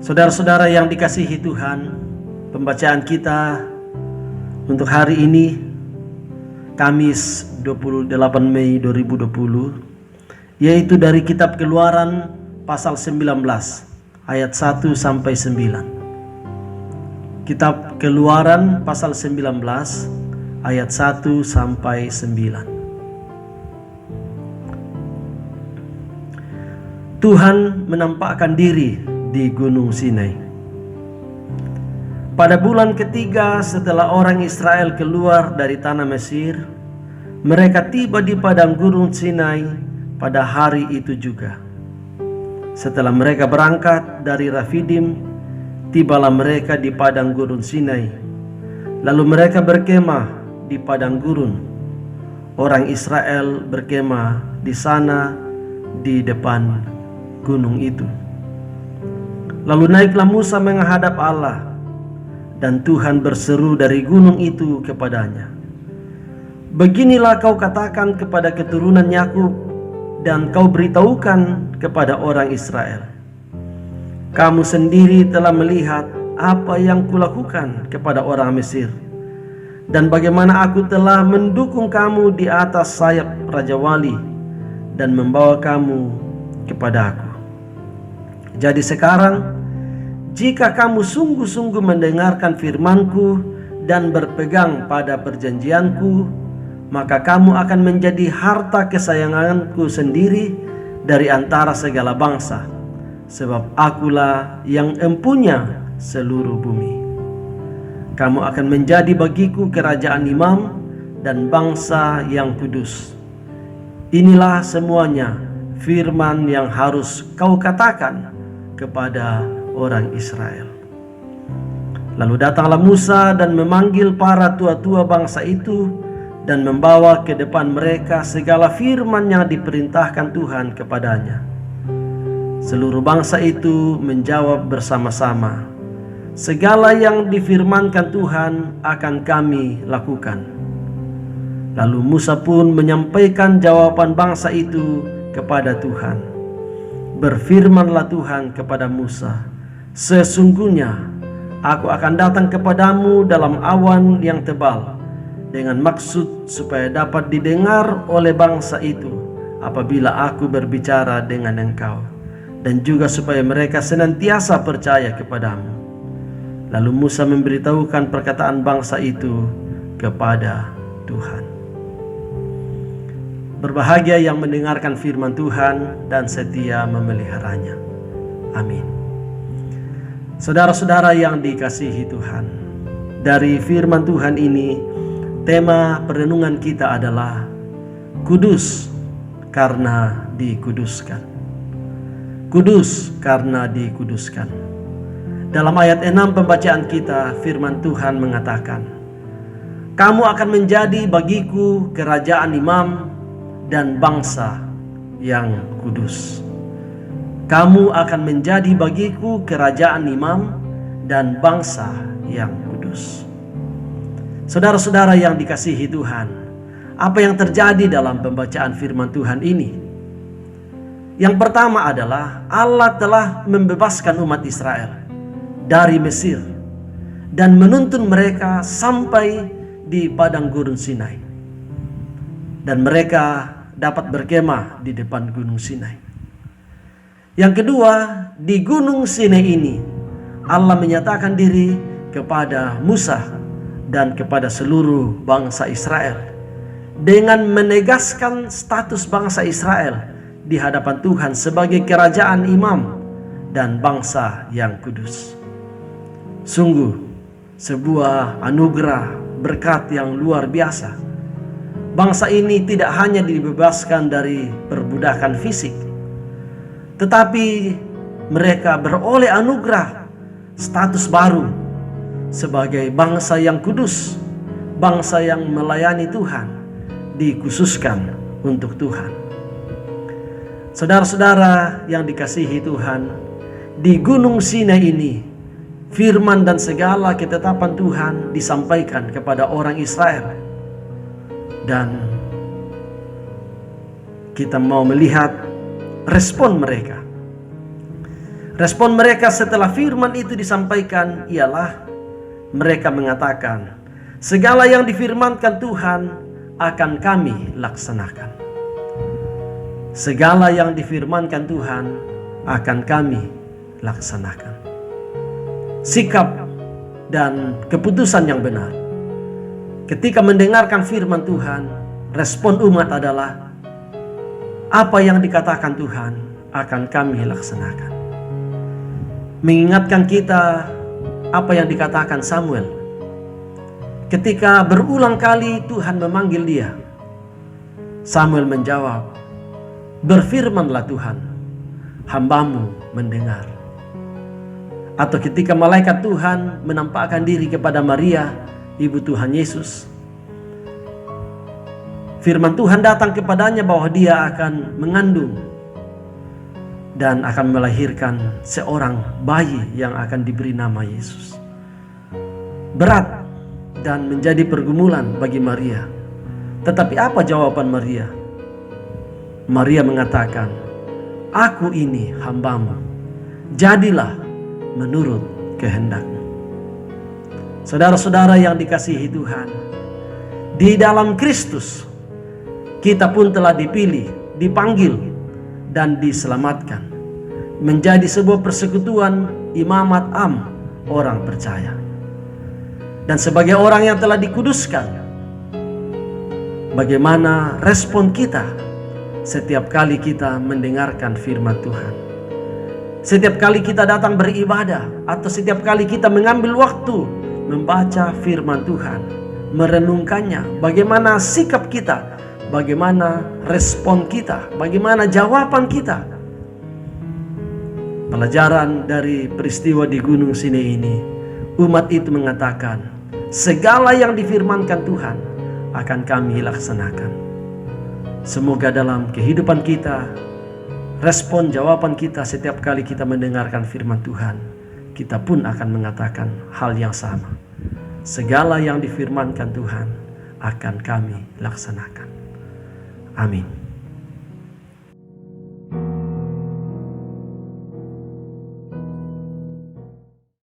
Saudara-saudara yang dikasihi Tuhan, pembacaan kita untuk hari ini Kamis 28 Mei 2020 yaitu dari kitab Keluaran pasal 19 ayat 1 sampai 9. Kitab Keluaran pasal 19 ayat 1 sampai 9. Tuhan menampakkan diri di Gunung Sinai. Pada bulan ketiga setelah orang Israel keluar dari tanah Mesir, mereka tiba di padang Gunung Sinai pada hari itu juga. Setelah mereka berangkat dari Rafidim, tibalah mereka di padang Gunung Sinai. Lalu mereka berkemah di padang gurun. Orang Israel berkemah di sana di depan gunung itu. Lalu naiklah Musa menghadap Allah, dan Tuhan berseru dari gunung itu kepadanya, "Beginilah kau katakan kepada keturunan Yakub, dan kau beritahukan kepada orang Israel, kamu sendiri telah melihat apa yang kulakukan kepada orang Mesir, dan bagaimana aku telah mendukung kamu di atas sayap Raja Wali, dan membawa kamu kepada aku. Jadi sekarang, jika kamu sungguh-sungguh mendengarkan firman-Ku dan berpegang pada perjanjian-Ku, maka kamu akan menjadi harta kesayangan-Ku sendiri dari antara segala bangsa, sebab Akulah yang empunya seluruh bumi. Kamu akan menjadi bagiku kerajaan imam dan bangsa yang kudus. Inilah semuanya firman yang harus kau katakan kepada orang Israel." Lalu datanglah Musa dan memanggil para tua-tua bangsa itu dan membawa ke depan mereka segala firman yang diperintahkan Tuhan kepadanya. Seluruh bangsa itu menjawab bersama-sama, "Segala yang difirmankan Tuhan akan kami lakukan." Lalu Musa pun menyampaikan jawaban bangsa itu kepada Tuhan. Berfirmanlah Tuhan kepada Musa, "Sesungguhnya aku akan datang kepadamu dalam awan yang tebal, dengan maksud supaya dapat didengar oleh bangsa itu apabila aku berbicara dengan engkau, dan juga supaya mereka senantiasa percaya kepadamu." Lalu Musa memberitahukan perkataan bangsa itu kepada Tuhan. Berbahagia yang mendengarkan firman Tuhan dan setia memeliharanya. Amin. Saudara-saudara yang dikasihi Tuhan, dari firman Tuhan ini, tema perenungan kita adalah kudus karena dikuduskan. Kudus karena dikuduskan. Dalam ayat 6 pembacaan kita, firman Tuhan mengatakan, "Kamu akan menjadi bagiku kerajaan imam dan bangsa yang kudus." Kamu akan menjadi bagiku kerajaan imam dan bangsa yang kudus. Saudara-saudara yang dikasihi Tuhan, apa yang terjadi dalam pembacaan firman Tuhan ini? Yang pertama adalah Allah telah membebaskan umat Israel dari Mesir dan menuntun mereka sampai di padang gurun Sinai, dan mereka dapat berkemah di depan gunung Sinai. Yang kedua, di gunung Sinai ini Allah menyatakan diri kepada Musa dan kepada seluruh bangsa Israel dengan menegaskan status bangsa Israel di hadapan Tuhan sebagai kerajaan imam dan bangsa yang kudus. Sungguh sebuah anugerah berkat yang luar biasa. Bangsa ini tidak hanya dibebaskan dari perbudakan fisik, tetapi mereka beroleh anugerah status baru sebagai bangsa yang kudus, bangsa yang melayani Tuhan, dikhususkan untuk Tuhan. Saudara-saudara yang dikasihi Tuhan, di Gunung Sinai ini, firman dan segala ketetapan Tuhan disampaikan kepada orang Israel. Dan kita mau melihat respon mereka. Respon mereka setelah firman itu disampaikan ialah mereka mengatakan, segala yang difirmankan Tuhan akan kami laksanakan. Segala yang difirmankan Tuhan akan kami laksanakan. Sikap dan keputusan yang benar ketika mendengarkan firman Tuhan, respon umat adalah, apa yang dikatakan Tuhan akan kami laksanakan. Mengingatkan kita apa yang dikatakan Samuel ketika berulang kali Tuhan memanggil dia. Samuel menjawab, berfirmanlah Tuhan, hambamu mendengar. Atau ketika malaikat Tuhan menampakkan diri kepada Maria, ibu Tuhan Yesus, firman Tuhan datang kepadanya bahwa dia akan mengandung dan akan melahirkan seorang bayi yang akan diberi nama Yesus. Berat dan menjadi pergumulan bagi Maria. Tetapi apa jawaban Maria? Maria mengatakan, aku ini hambamu, jadilah menurut kehendak-Mu. Saudara-saudara yang dikasihi Tuhan, di dalam Kristus kita pun telah dipilih, dipanggil, dan diselamatkan menjadi sebuah persekutuan imamat am orang percaya. Dan sebagai orang yang telah dikuduskan, bagaimana respon kita setiap kali kita mendengarkan firman Tuhan? Setiap kali kita datang beribadah, atau setiap kali kita mengambil waktu membaca firman Tuhan, merenungkannya, bagaimana sikap kita, bagaimana respon kita, bagaimana jawaban kita? Pelajaran dari peristiwa di Gunung Sinai ini, umat itu mengatakan, segala yang difirmankan Tuhan akan kami laksanakan. Semoga dalam kehidupan kita, respon jawaban kita setiap kali kita mendengarkan firman Tuhan, kita pun akan mengatakan hal yang sama. Segala yang difirmankan Tuhan akan kami laksanakan. Amin.